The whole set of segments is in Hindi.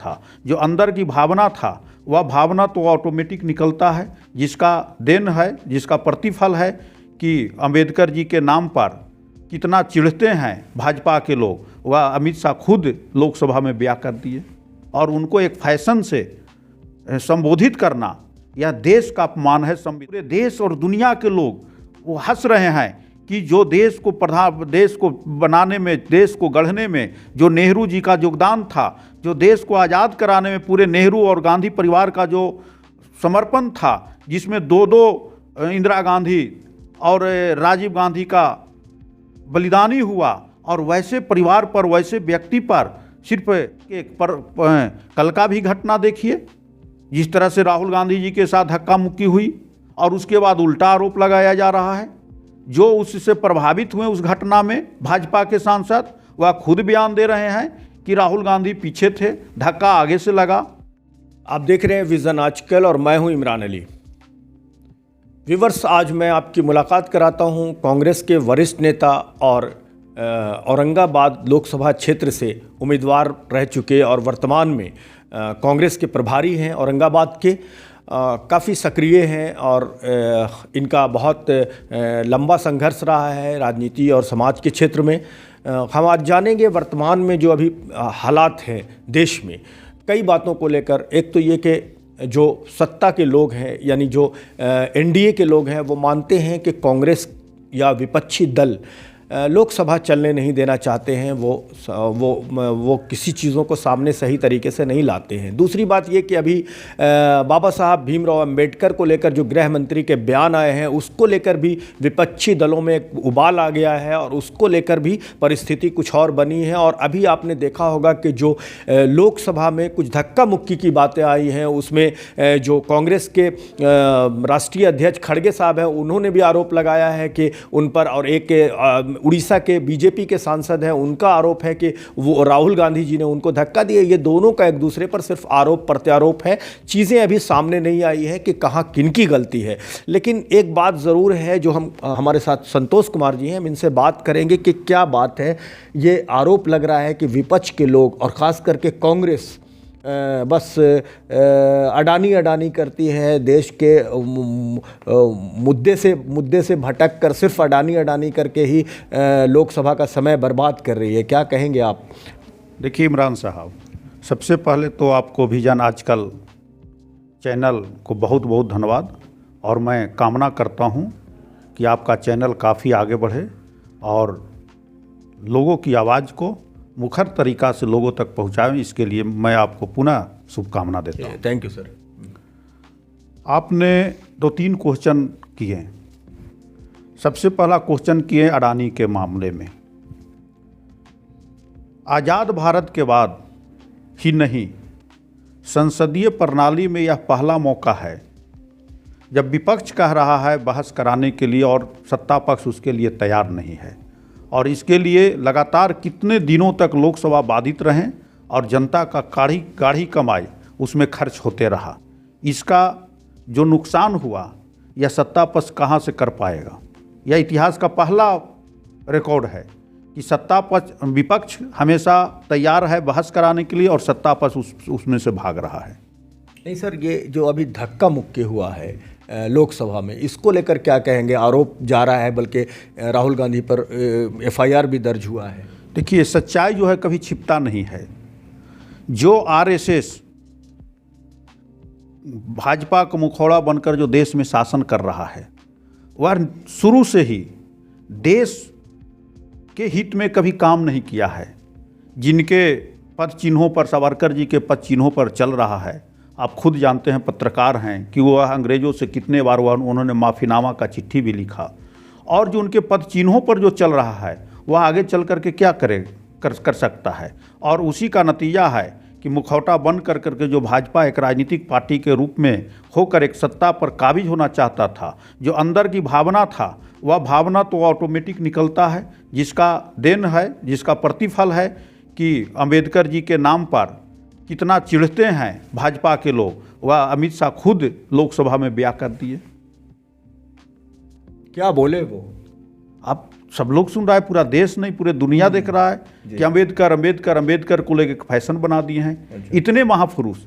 था। जो अंदर की भावना था वह भावना तो ऑटोमेटिक निकलता है, जिसका देन है, जिसका प्रतिफल है कि अंबेडकर जी के नाम पर कितना चिढ़ते हैं भाजपा के लोग, वह अमित शाह खुद लोकसभा में बयां कर दिए। और उनको एक फैशन से संबोधित करना यह देश का अपमान है। पूरे देश और दुनिया के लोग वो हंस रहे हैं कि जो देश को बनाने में, देश को गढ़ने में जो नेहरू जी का योगदान था, जो देश को आज़ाद कराने में पूरे नेहरू और गांधी परिवार का जो समर्पण था, जिसमें दो इंदिरा गांधी और राजीव गांधी का बलिदानी हुआ, और वैसे परिवार पर, वैसे व्यक्ति पर सिर्फ एक कल का भी घटना देखिए, जिस तरह से राहुल गांधी जी के साथ धक्का मुक्की हुई और उसके बाद उल्टा आरोप लगाया जा रहा है। जो उससे प्रभावित हुए उस घटना में भाजपा के सांसद, वह खुद बयान दे रहे हैं कि राहुल गांधी पीछे थे, धक्का आगे से लगा। आप देख रहे हैं विजन आजकल और मैं हूं इमरान अली। व्यूअर्स, आज मैं आपकी मुलाकात कराता हूं कांग्रेस के वरिष्ठ नेता और औरंगाबाद लोकसभा क्षेत्र से उम्मीदवार रह चुके और वर्तमान में कांग्रेस के प्रभारी हैं औरंगाबाद के, काफ़ी सक्रिय हैं और इनका बहुत लंबा संघर्ष रहा है राजनीति और समाज के क्षेत्र में। हम आज जानेंगे वर्तमान में जो अभी हालात हैं देश में, कई बातों को लेकर। एक तो ये कि जो सत्ता के लोग हैं, यानी जो एनडीए के लोग हैं, वो मानते हैं कि कांग्रेस या विपक्षी दल लोकसभा चलने नहीं देना चाहते हैं, वो किसी चीज़ों को सामने सही तरीके से नहीं लाते हैं। दूसरी बात ये कि अभी बाबा साहब भीमराव अंबेडकर को लेकर जो गृह मंत्री के बयान आए हैं, उसको लेकर भी विपक्षी दलों में एक उबाल आ गया है और उसको लेकर भी परिस्थिति कुछ और बनी है। और अभी आपने देखा होगा कि जो लोकसभा में कुछ धक्का मुक्की की बातें आई हैं, उसमें जो कांग्रेस के राष्ट्रीय अध्यक्ष खड़गे साहब हैं, उन्होंने भी आरोप लगाया है कि उन पर, और एक उड़ीसा के बीजेपी के सांसद हैं, उनका आरोप है कि वो राहुल गांधी जी ने उनको धक्का दिया। ये दोनों का एक दूसरे पर सिर्फ आरोप प्रत्यारोप है, चीज़ें अभी सामने नहीं आई है कि कहाँ किनकी गलती है। लेकिन एक बात ज़रूर है, जो हमारे साथ संतोष कुमार जी हैं, हम इनसे बात करेंगे कि क्या बात है। ये आरोप लग रहा है कि विपक्ष के लोग और ख़ास करके कांग्रेस बस अडानी करती है, देश के मुद्दे से भटक कर सिर्फ अडानी करके ही लोकसभा का समय बर्बाद कर रही है। क्या कहेंगे आप? देखिए इमरान साहब, सबसे पहले तो आपको विजन आजकल चैनल को बहुत बहुत धन्यवाद, और मैं कामना करता हूं कि आपका चैनल काफ़ी आगे बढ़े और लोगों की आवाज़ को मुखर तरीक़ा से लोगों तक पहुंचाएं। इसके लिए मैं आपको पुनः शुभकामना देता हूं। Thank you sir. आपने 2-3 क्वेश्चन किए। सबसे पहला क्वेश्चन किए अडानी के मामले में। आज़ाद भारत के बाद ही नहीं, संसदीय प्रणाली में यह पहला मौका है जब विपक्ष कह रहा है बहस कराने के लिए और सत्ता पक्ष उसके लिए तैयार नहीं है, और इसके लिए लगातार कितने दिनों तक लोकसभा बाधित रहें और जनता का गाढ़ी कमाई उसमें खर्च होते रहा। इसका जो नुकसान हुआ यह सत्ता पक्ष कहाँ से कर पाएगा? यह इतिहास का पहला रिकॉर्ड है कि विपक्ष हमेशा तैयार है बहस कराने के लिए और सत्ता पक्ष उसमें से भाग रहा है। नहीं सर, ये जो अभी धक्का मुक्की हुआ है लोकसभा में, इसको लेकर क्या कहेंगे? आरोप जा रहा है, बल्कि राहुल गांधी पर एफआईआर भी दर्ज हुआ है। देखिए, सच्चाई जो है कभी छिपता नहीं है। जो आरएसएस भाजपा का मुखौड़ा बनकर जो देश में शासन कर रहा है, वह शुरू से ही देश के हित में कभी काम नहीं किया है। जिनके पद चिन्हों पर, सावरकर जी के पद चिन्हों पर चल रहा है, आप खुद जानते हैं, पत्रकार हैं, कि वह अंग्रेज़ों से कितने बार उन्होंने माफ़ीनामा का चिट्ठी भी लिखा। और जो उनके पद चिन्हों पर जो चल रहा है, वह आगे चल करके क्या कर सकता है। और उसी का नतीजा है कि मुखौटा बन करके जो भाजपा एक राजनीतिक पार्टी के रूप में होकर एक सत्ता पर काबिज होना चाहता था, जो अंदर की भावना था, वह भावना तो ऑटोमेटिक निकलता है, जिसका देन है, जिसका प्रतिफल है कि अंबेडकर जी के नाम पर कितना चिढ़ते हैं भाजपा के लोग, वह अमित शाह खुद लोकसभा में बयां कर दिए। क्या बोले वो? आप सब लोग सुन रहा है, पूरा देश नहीं पूरे दुनिया देख रहा है कि अंबेडकर को लेकर फैशन बना दिए हैं। इतने महापुरुष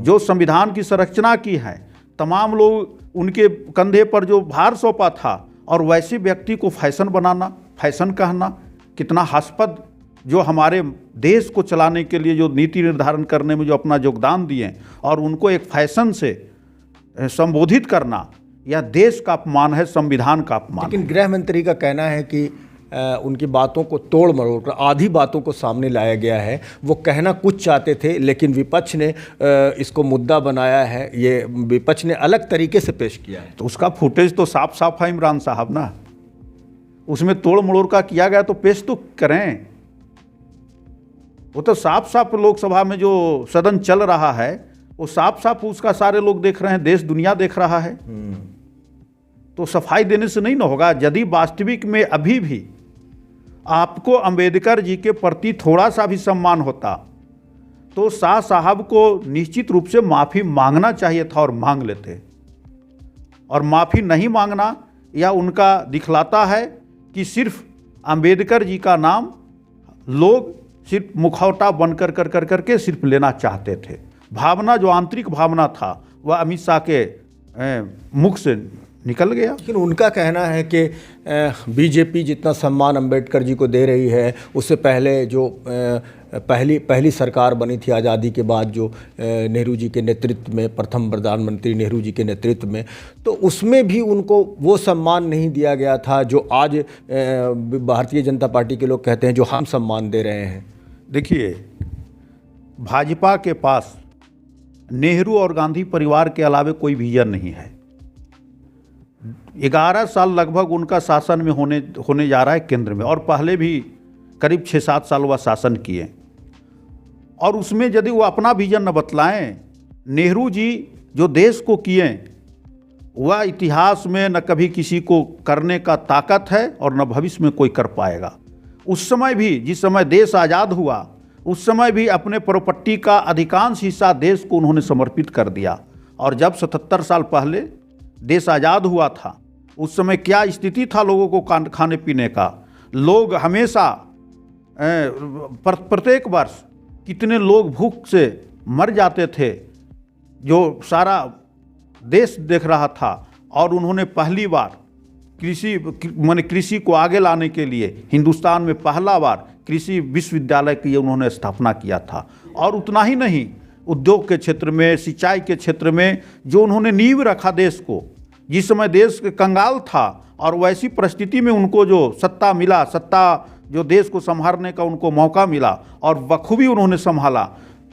जो संविधान की संरचना की है, तमाम लोग उनके कंधे पर जो भार सौंपा था, और वैसे व्यक्ति को फैशन बनाना, फैशन कहना कितना हास्यास्पद। जो हमारे देश को चलाने के लिए जो नीति निर्धारण करने में जो अपना योगदान दिए, और उनको एक फैशन से संबोधित करना, यह देश का अपमान है, संविधान का अपमान। लेकिन गृह मंत्री का कहना है कि उनकी बातों को तोड़ मरोड़ कर आधी बातों को सामने लाया गया है। वो कहना कुछ चाहते थे, लेकिन विपक्ष ने इसको मुद्दा बनाया है, ये विपक्ष ने अलग तरीके से पेश किया है। तो उसका फुटेज तो साफ साफ है इमरान साहब ना, उसमें तोड़ मरोड़ का किया गया तो पेश तो करें। वो तो साफ साफ लोकसभा में जो सदन चल रहा है, वो साफ साफ उसका सारे लोग देख रहे हैं, देश दुनिया देख रहा है। तो सफाई देने से नहीं ना होगा। यदि वास्तविक में अभी भी आपको अंबेडकर जी के प्रति थोड़ा सा भी सम्मान होता, तो शाह साहब को निश्चित रूप से माफ़ी मांगना चाहिए था, और मांग लेते। और माफ़ी नहीं मांगना या उनका दिखलाता है कि सिर्फ अंबेडकर जी का नाम लोग सिर्फ मुखौटा बनकर कर करके सिर्फ लेना चाहते थे। भावना, जो आंतरिक भावना था, वह अमित शाह के मुख से निकल गया। लेकिन उनका कहना है कि बीजेपी जितना सम्मान अंबेडकर जी को दे रही है, उससे पहले जो पहली सरकार बनी थी आज़ादी के बाद, जो नेहरू जी के नेतृत्व में, प्रथम प्रधानमंत्री नेहरू जी के नेतृत्व में, तो उसमें भी उनको वो सम्मान नहीं दिया गया था जो आज भारतीय जनता पार्टी के लोग कहते हैं जो हम सम्मान दे रहे हैं। देखिए, भाजपा के पास नेहरू और गांधी परिवार के अलावा कोई विजन नहीं है। 11 साल लगभग उनका शासन में होने जा रहा है केंद्र में, और पहले भी करीब 6-7 साल वह शासन किए। और उसमें यदि वो अपना विजन न बतलाएं, नेहरू जी जो देश को किए, वह इतिहास में न कभी किसी को करने का ताकत है और न भविष्य में कोई कर पाएगा। उस समय भी, जिस समय देश आज़ाद हुआ, उस समय भी अपने प्रॉपर्टी का अधिकांश हिस्सा देश को उन्होंने समर्पित कर दिया। और जब 77 साल पहले देश आज़ाद हुआ था, उस समय क्या स्थिति था लोगों को खाने पीने का। लोग हमेशा प्रत्येक वर्ष कितने लोग भूख से मर जाते थे, जो सारा देश देख रहा था। और उन्होंने पहली बार कृषि को आगे लाने के लिए हिंदुस्तान में पहला बार कृषि विश्वविद्यालय की उन्होंने स्थापना किया था। और उतना ही नहीं, उद्योग के क्षेत्र में, सिंचाई के क्षेत्र में जो उन्होंने नींव रखा देश को, जिस समय देश कंगाल था, और वैसी परिस्थिति में उनको जो सत्ता मिला, जो देश को संभालने का उनको मौका मिला, और बखूबी उन्होंने संभाला,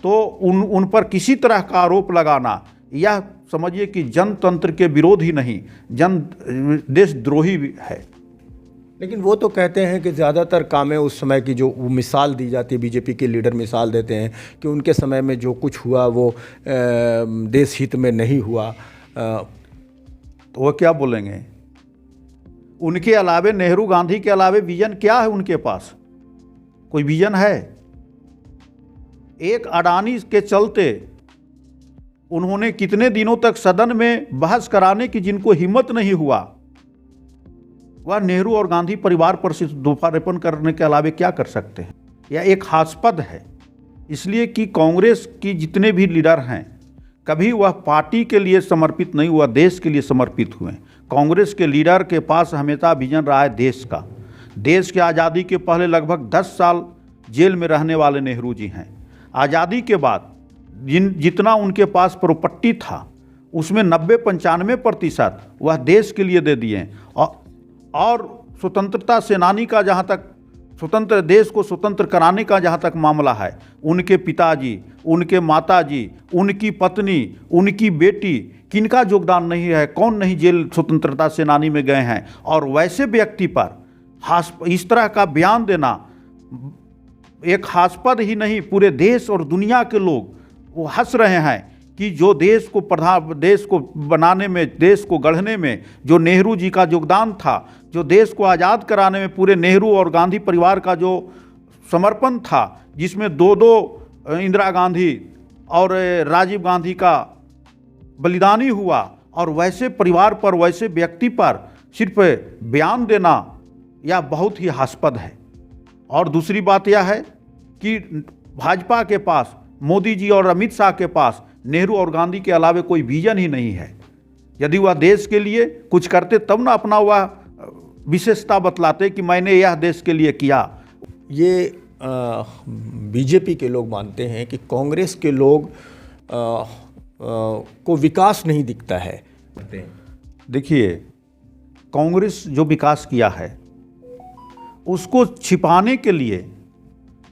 तो उन पर किसी तरह का आरोप लगाना, यह समझिए कि जनतंत्र के विरोधी नहीं, देशद्रोही है। लेकिन वो तो कहते हैं कि ज़्यादातर कामें उस समय की जो मिसाल दी जाती है, बीजेपी के लीडर मिसाल देते हैं कि उनके समय में जो कुछ हुआ वो देश हित में नहीं हुआ। तो वो क्या बोलेंगे? उनके अलावे, नेहरू गांधी के अलावे विजन क्या है उनके पास? कोई विजन है? एक अडानी के चलते उन्होंने कितने दिनों तक सदन में बहस कराने की जिनको हिम्मत नहीं हुआ, वह नेहरू और गांधी परिवार पर सिर्फ दोषारोपण करने के अलावे क्या कर सकते हैं? यह एक हास्यास्पद है। इसलिए कि कांग्रेस की जितने भी लीडर हैं, कभी वह पार्टी के लिए समर्पित नहीं हुआ, देश के लिए समर्पित हुए। कांग्रेस के लीडर के पास हमेशा विजन रहा है देश का। देश के आज़ादी के पहले लगभग 10 साल जेल में रहने वाले नेहरू जी हैं। आज़ादी के बाद जितना उनके पास प्रॉपर्टी था, उसमें 90-95% वह देश के लिए दे दिए। और स्वतंत्रता सेनानी का जहाँ तक, स्वतंत्र देश को स्वतंत्र कराने का जहाँ तक मामला है, उनके पिताजी, उनके माताजी, उनकी पत्नी, उनकी बेटी, किनका योगदान नहीं है? कौन नहीं जेल स्वतंत्रता सेनानी में गए हैं? और वैसे व्यक्ति पर इस तरह का बयान देना एक हास्यास्पद ही नहीं, पूरे देश और दुनिया के लोग वो हंस रहे हैं कि जो देश को बनाने में, देश को गढ़ने में जो नेहरू जी का योगदान था, जो देश को आज़ाद कराने में पूरे नेहरू और गांधी परिवार का जो समर्पण था, जिसमें दो इंदिरा गांधी और राजीव गांधी का बलिदानी हुआ, और वैसे परिवार पर, वैसे व्यक्ति पर सिर्फ बयान देना, यह बहुत ही हास्पद है। और दूसरी बात यह है कि भाजपा के पास, मोदी जी और अमित शाह के पास नेहरू और गांधी के अलावे कोई विजन ही नहीं है। यदि वह देश के लिए कुछ करते तब ना अपना वह विशेषता बतलाते कि मैंने यह देश के लिए किया। ये बीजेपी के लोग मानते हैं कि कांग्रेस के लोग को विकास नहीं दिखता है। देखिए, कांग्रेस जो विकास किया है उसको छिपाने के लिए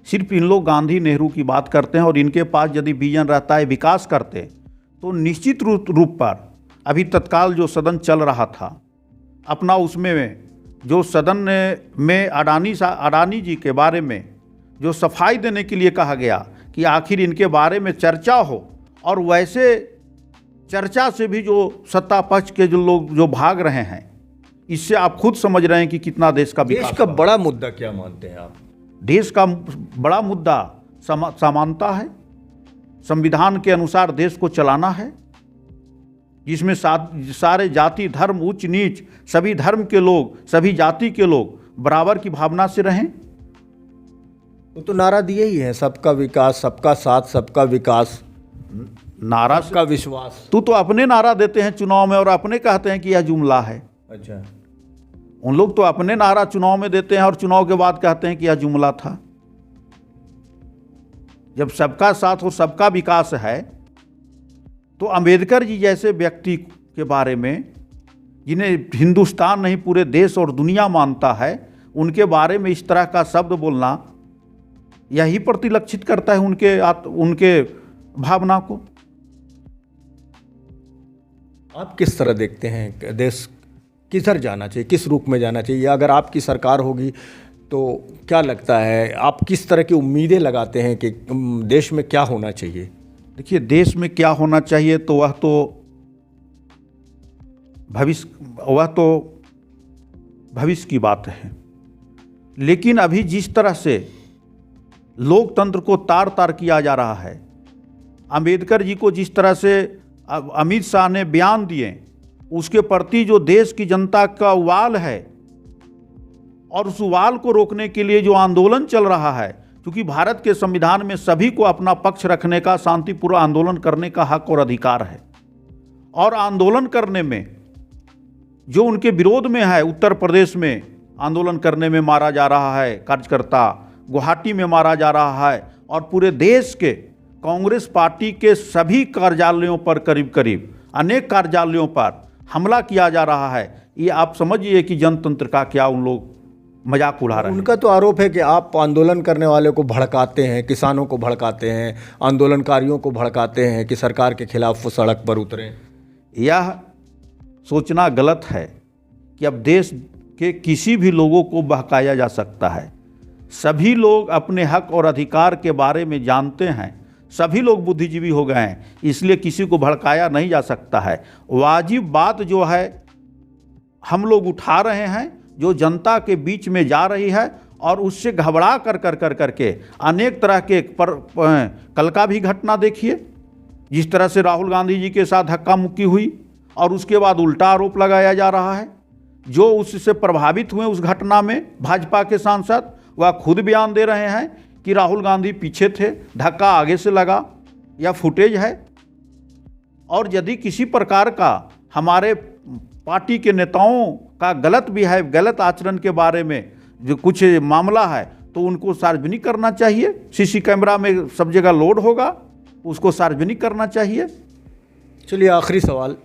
सिर्फ इन लोग गांधी नेहरू की बात करते हैं, और इनके पास यदि विजन रहता है, विकास करते, तो निश्चित रूप पर अभी तत्काल जो सदन चल रहा था अपना, उसमें जो सदन में अडानी जी के बारे में जो सफाई देने के लिए कहा गया कि आखिर इनके बारे में चर्चा हो, और वैसे चर्चा से भी जो सत्ता पक्ष के जो लोग जो भाग रहे हैं, इससे आप खुद समझ रहे हैं कि कितना देश का विकास। देश का बड़ा मुद्दा क्या मानते हैं आप? देश का बड़ा मुद्दा समानता है। संविधान के अनुसार देश को चलाना है, जिसमें सारे जाति धर्म उच्च नीच सभी धर्म के लोग, सभी जाति के लोग बराबर की भावना से रहें। वो तो नारा दिए ही है, सबका विकास, सबका साथ, सबका विकास, नारा सबका विश्वास। तो अपने नारा देते हैं चुनाव में और अपने कहते हैं कि यह जुमला है। अच्छा, उन लोग तो अपने नारा चुनाव में देते हैं और चुनाव के बाद कहते हैं कि यह जुमला था। जब सबका साथ और सबका विकास है, तो अंबेडकर जी जैसे व्यक्ति के बारे में, जिन्हें हिंदुस्तान नहीं पूरे देश और दुनिया मानता है, उनके बारे में इस तरह का शब्द बोलना यही प्रतिलक्षित करता है उनके भावना को। आप किस तरह देखते हैं देश किधर जाना चाहिए, किस रूप में जाना चाहिए? अगर आपकी सरकार होगी तो क्या लगता है, आप किस तरह की उम्मीदें लगाते हैं कि देश में क्या होना चाहिए? देखिए, देश में क्या होना चाहिए तो वह तो भविष्य की बात है। लेकिन अभी जिस तरह से लोकतंत्र को तार तार किया जा रहा है, अंबेडकर जी को जिस तरह से अमित शाह ने बयान दिए, उसके प्रति जो देश की जनता का उबाल है, और उस उबाल को रोकने के लिए जो आंदोलन चल रहा है, क्योंकि भारत के संविधान में सभी को अपना पक्ष रखने का, शांतिपूर्ण आंदोलन करने का हक और अधिकार है। और आंदोलन करने में जो उनके विरोध में है, उत्तर प्रदेश में आंदोलन करने में मारा जा रहा है कार्यकर्ता, गुवाहाटी में मारा जा रहा है, और पूरे देश के कांग्रेस पार्टी के सभी कार्यालयों पर करीब करीब अनेक कार्यालयों पर हमला किया जा रहा है। ये आप समझिए कि जनतंत्र का क्या उन लोग मजाक उड़ा रहे हैं। उनका तो आरोप है कि आप आंदोलन करने वाले को भड़काते हैं, किसानों को भड़काते हैं, आंदोलनकारियों को भड़काते हैं कि सरकार के खिलाफ वो सड़क पर उतरें। यह सोचना गलत है कि अब देश के किसी भी लोगों को बहकाया जा सकता है। सभी लोग अपने हक और अधिकार के बारे में जानते हैं, सभी लोग बुद्धिजीवी हो गए हैं, इसलिए किसी को भड़काया नहीं जा सकता है। वाजिब बात जो है हम लोग उठा रहे हैं, जो जनता के बीच में जा रही है, और उससे घबरा करके अनेक तरह के कल का भी घटना देखिए, जिस तरह से राहुल गांधी जी के साथ धक्का मुक्की हुई, और उसके बाद उल्टा आरोप लगाया जा रहा है। जो उससे प्रभावित हुए उस घटना में भाजपा के सांसद, वह खुद बयान दे रहे हैं कि राहुल गांधी पीछे थे, धक्का आगे से लगा, यह फुटेज है। और यदि किसी प्रकार का हमारे पार्टी के नेताओं का गलत भी है, गलत आचरण के बारे में जो कुछ मामला है, तो उनको सार्वजनिक करना चाहिए। सीसी कैमरा में सब जगह लोड होगा, उसको सार्वजनिक करना चाहिए। चलिए, आखिरी सवाल,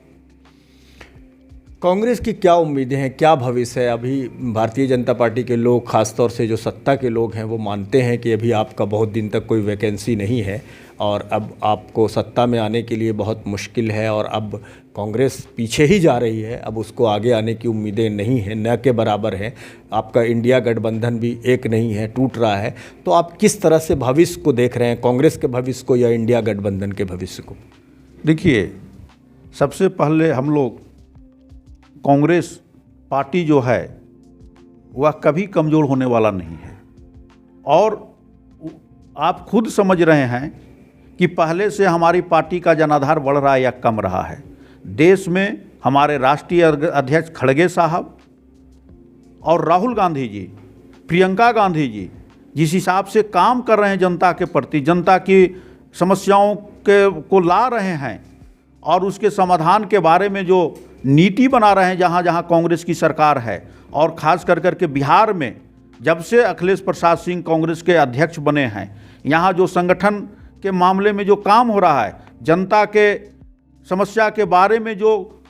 कांग्रेस की क्या उम्मीदें हैं, क्या भविष्य है? अभी भारतीय जनता पार्टी के लोग, खासतौर से जो सत्ता के लोग हैं, वो मानते हैं कि अभी आपका बहुत दिन तक कोई वैकेंसी नहीं है और अब आपको सत्ता में आने के लिए बहुत मुश्किल है, और अब कांग्रेस पीछे ही जा रही है, अब उसको आगे आने की उम्मीदें नहीं हैं, न के बराबर है। आपका इंडिया गठबंधन भी एक नहीं है, टूट रहा है। तो आप किस तरह से भविष्य को देख रहे हैं, कांग्रेस के भविष्य को या इंडिया गठबंधन के भविष्य को? देखिए, सबसे पहले हम लोग कांग्रेस पार्टी जो है वह कभी कमज़ोर होने वाला नहीं है, और आप खुद समझ रहे हैं कि पहले से हमारी पार्टी का जनाधार बढ़ रहा है या कम रहा है। देश में हमारे राष्ट्रीय अध्यक्ष खड़गे साहब और राहुल गांधी जी, प्रियंका गांधी जी जिस हिसाब से काम कर रहे हैं जनता के प्रति, जनता की समस्याओं को ला रहे हैं और उसके समाधान के बारे में जो नीति बना रहे हैं जहाँ जहाँ कांग्रेस की सरकार है, और ख़ास कर के बिहार में जब से अखिलेश प्रसाद सिंह कांग्रेस के अध्यक्ष बने हैं, यहाँ जो संगठन के मामले में जो काम हो रहा है, जनता के समस्या के बारे में जो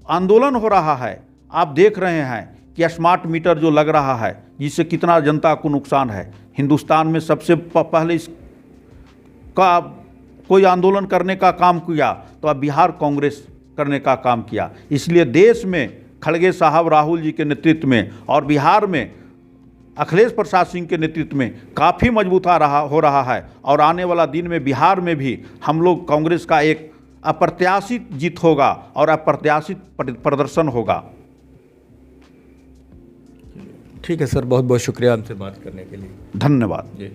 आंदोलन हो रहा है, आप देख रहे हैं कि स्मार्ट मीटर जो लग रहा है जिससे कितना जनता को नुकसान है। हिंदुस्तान में सबसे पहले इसका कोई आंदोलन करने का काम किया तो अब बिहार कांग्रेस करने का काम किया। इसलिए देश में खड़गे साहब राहुल जी के नेतृत्व में और बिहार में अखिलेश प्रसाद सिंह के नेतृत्व में काफ़ी मजबूत हो रहा है, और आने वाला दिन में बिहार में भी हम लोग कांग्रेस का एक अप्रत्याशित जीत होगा और अप्रत्याशित प्रदर्शन होगा। ठीक है सर, बहुत बहुत शुक्रिया हमसे बात करने के लिए। धन्यवाद। जी।